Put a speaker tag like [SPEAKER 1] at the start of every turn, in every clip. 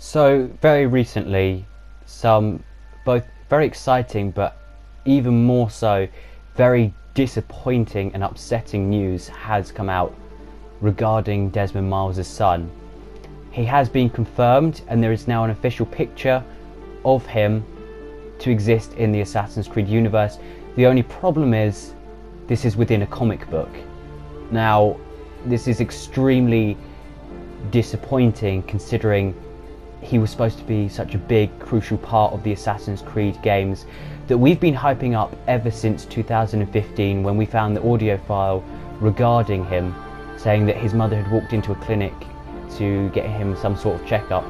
[SPEAKER 1] So very recently, some both very exciting but even more so very disappointing and upsetting news has come out regarding Desmond Miles' son. He has been confirmed and there is now an official picture of him to exist in the Assassin's Creed universe. The only problem is this is within a comic book. Now, this is extremely disappointing considering he was supposed to be such a big, crucial part of the Assassin's Creed games that we've been hyping up ever since 2015 when we found the audio file regarding him, saying that his mother had walked into a clinic to get him some sort of checkup,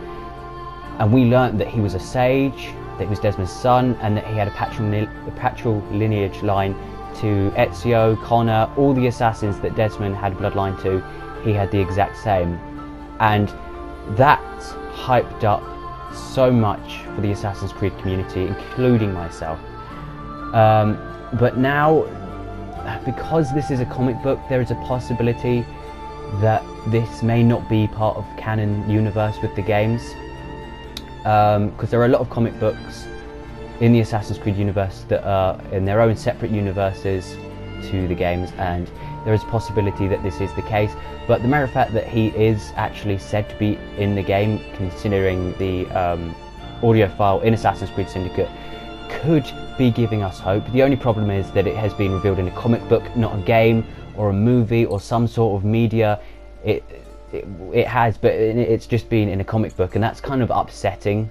[SPEAKER 1] and we learnt that he was a sage, that he was Desmond's son, and that he had a patrilineal lineage line to Ezio, Connor, all the assassins that Desmond had bloodline to. He had the exact same, and that hyped up so much for the Assassin's Creed community, including myself. But now, because this is a comic book, there is a possibility that this may not be part of canon universe with the games, because there are a lot of comic books in the Assassin's Creed universe that are in their own separate universes to the games, and there is a possibility that this is the case. But the mere fact that he is actually said to be in the game, considering the audio file in Assassin's Creed Syndicate, could be giving us hope. The only problem is that it has been revealed in a comic book, not a game or a movie or some sort of media. It has, but it's just been in a comic book, and that's kind of upsetting.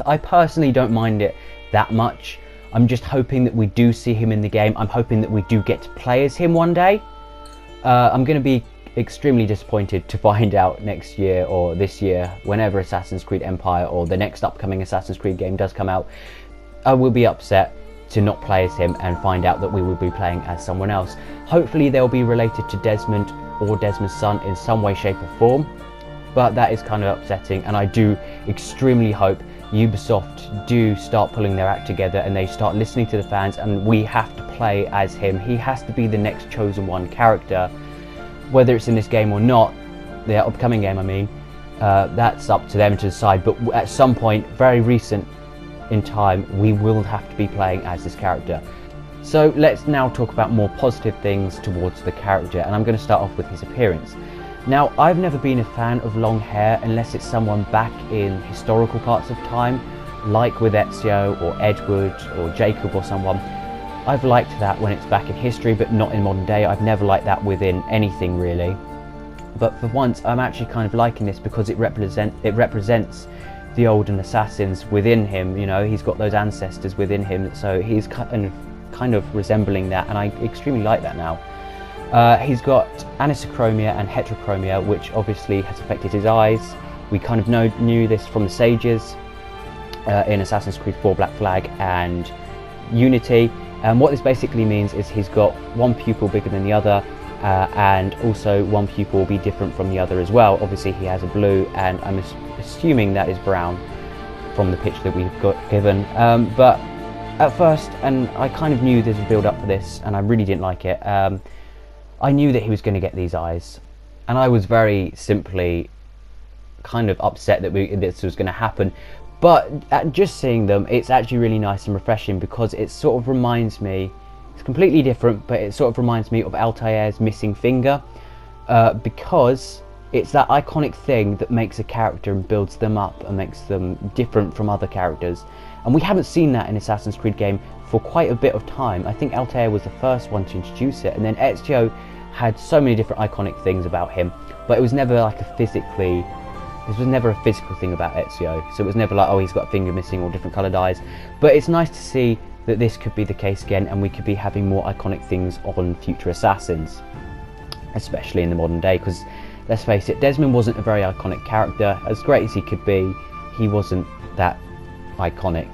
[SPEAKER 1] I personally don't mind it that much. I'm just hoping that we do see him in the game. I'm hoping that we do get to play as him one day. I'm going to be extremely disappointed to find out next year or this year, whenever Assassin's Creed Empire or the next upcoming Assassin's Creed game does come out. I will be upset to not play as him and find out that we will be playing as someone else. Hopefully they'll be related to Desmond or Desmond's son in some way, shape or form, but that is kind of upsetting, and I do extremely hope Ubisoft do start pulling their act together and they start listening to the fans, and we have to play as him. He has to be the next chosen one character, whether it's in this game or not, the upcoming game I mean, that's up to them to decide, but at some point very recent in time we will have to be playing as this character. So let's now talk about more positive things towards the character, and I'm going to start off with his appearance. Now, I've never been a fan of long hair unless it's someone back in historical parts of time, like with Ezio or Edward or Jacob or someone. I've liked that when it's back in history, but not in modern day. I've never liked that within anything really. But for once, I'm actually kind of liking this because it represents the olden assassins within him. You know, he's got those ancestors within him, so he's kind of resembling that, and I extremely like that now. He's got anisochromia and heterochromia, which obviously has affected his eyes. We kind of knew this from the Sages in Assassin's Creed 4 Black Flag and Unity. And what this basically means is he's got one pupil bigger than the other, and also one pupil will be different from the other as well. Obviously he has a blue, and I'm assuming that is brown from the picture that we've got given. But at first, and I kind of knew there's a build up for this, and I really didn't like it. I knew that he was going to get these eyes, and I was very simply kind of upset that this was going to happen. But just seeing them, it's actually really nice and refreshing, because it sort of reminds me, it's completely different, but it sort of reminds me of Altair's missing finger, because it's that iconic thing that makes a character and builds them up and makes them different from other characters. And we haven't seen that in Assassin's Creed game for quite a bit of time. I think Altair was the first one to introduce it, and then Ezio had so many different iconic things about him, but it was never like this was never a physical thing about Ezio, so it was never like, oh, he's got a finger missing or different coloured eyes. But it's nice to see that this could be the case again, and we could be having more iconic things on future Assassins, especially in the modern day, because let's face it, Desmond wasn't a very iconic character. As great as he could be, he wasn't that iconic.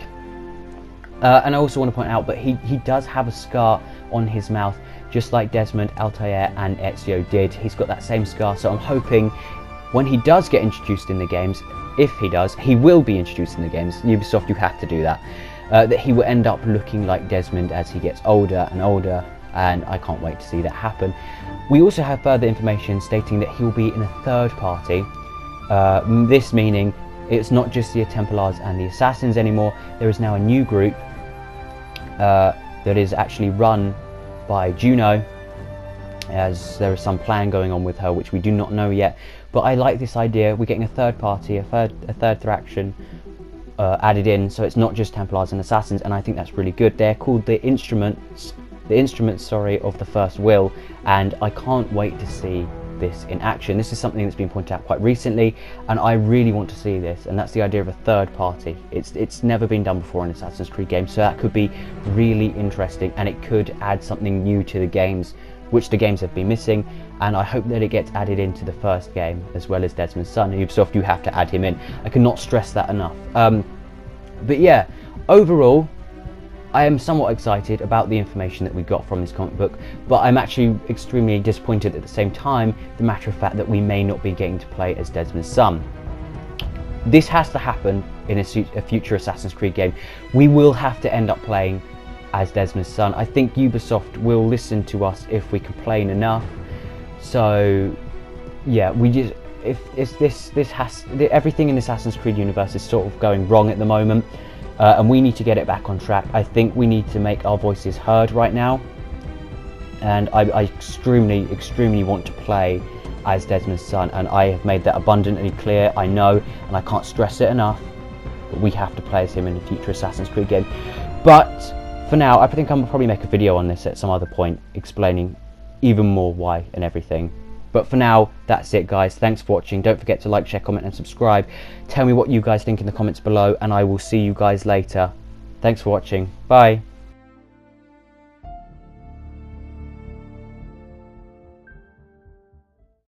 [SPEAKER 1] And I also want to point out that he does have a scar on his mouth, just like Desmond, Altair and Ezio did. He's got that same scar, so I'm hoping when he does get introduced in the games, if he does, he will be introduced in the games, Ubisoft, you have to do that, that he will end up looking like Desmond as he gets older and older, and I can't wait to see that happen. We also have further information stating that he will be in a third party, This meaning it's not just the Templars and the Assassins anymore. There is now a new group that is actually run by Juno, as there is some plan going on with her which we do not know yet. But I like this idea. We're getting a third party, a third faction added in, so it's not just Templars and Assassins, and I think that's really good. They're called the instruments of the First Will, and I can't wait to see this in action. This is something that's been pointed out quite recently, and I really want to see this, and that's the idea of a third party. It's never been done before in Assassin's Creed games, so that could be really interesting, and it could add something new to the games, which the games have been missing, and I hope that it gets added into the first game, as well as Desmond's son. Ubisoft, you have to add him in. I cannot stress that enough. But yeah, overall, I am somewhat excited about the information that we got from this comic book, but I'm actually extremely disappointed at the same time, the matter of fact that we may not be getting to play as Desmond's son. This has to happen in a future Assassin's Creed game. We will have to end up playing as Desmond's son. I think Ubisoft will listen to us if we complain enough. So yeah, everything in the Assassin's Creed universe is sort of going wrong at the moment. And we need to get it back on track. I think we need to make our voices heard right now, and I extremely want to play as Desmond's son, and I have made that abundantly clear, I know, and I can't stress it enough, but we have to play as him in a future Assassin's Creed game. But for now, I think I'll probably make a video on this at some other point, explaining even more why and everything. But for now, that's it, guys. Thanks for watching. Don't forget to like, share, comment and subscribe. Tell me what you guys think in the comments below, and I will see you guys later. Thanks for watching. Bye.